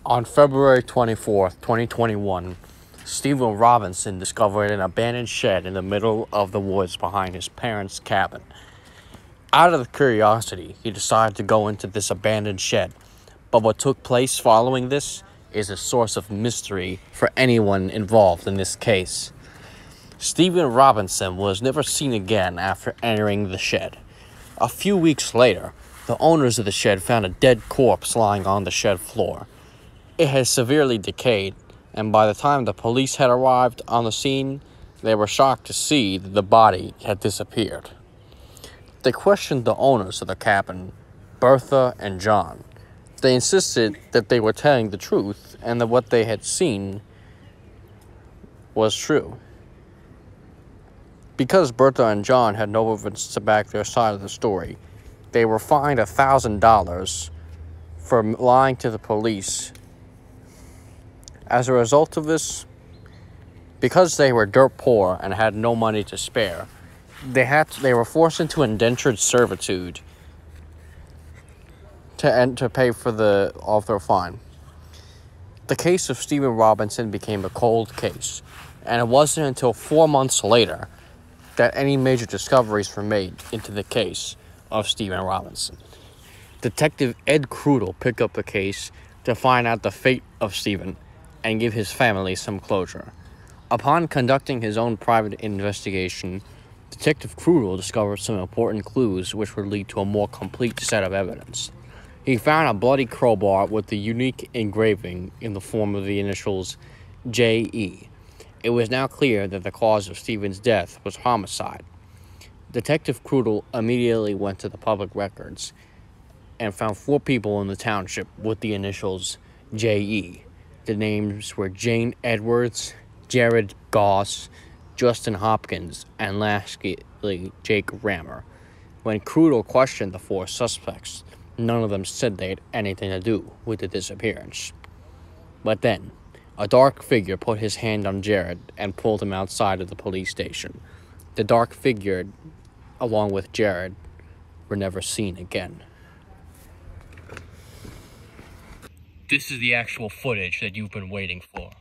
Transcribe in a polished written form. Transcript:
On February 24th, 2021, Stephen Robinson discovered an abandoned shed in the middle of the woods behind his parents' cabin. Out of curiosity, he decided to go into this abandoned shed, but what took place following this is a source of mystery for anyone involved in this case. Stephen Robinson was never seen again after entering the shed. A few weeks later, the owners of the shed found a dead corpse lying on the shed floor. It had severely decayed, and by the time the police had arrived on the scene, they were shocked to see that the body had disappeared. They questioned the owners of the cabin, Bertha and John. They insisted that they were telling the truth and that what they had seen was true. Because Bertha and John had no evidence to back their side of the story, they were fined $1,000 for lying to the police. As a result of this, because they were dirt poor and had no money to spare, they were forced into indentured servitude to pay for their fine. The case of Stephen Robinson became a cold case, and it wasn't until 4 months later that any major discoveries were made into the case of Stephen Robinson. Detective Ed Krudel picked up the case to find out the fate of Stephen and give his family some closure. Upon conducting his own private investigation, Detective Krudel discovered some important clues which would lead to a more complete set of evidence. He found a bloody crowbar with the unique engraving in the form of the initials J.E. It was now clear that the cause of Stephen's death was homicide. Detective Krudel immediately went to the public records and found 4 people in the township with the initials J.E. The names were Jane Edwards, Jared Goss, Justin Hopkins, and lastly, Jake Rammer. When Krudel questioned the 4 suspects, none of them said they had anything to do with the disappearance. But then, a dark figure put his hand on Jared and pulled him outside of the police station. The dark figure, along with Jared, were never seen again. This is the actual footage that you've been waiting for.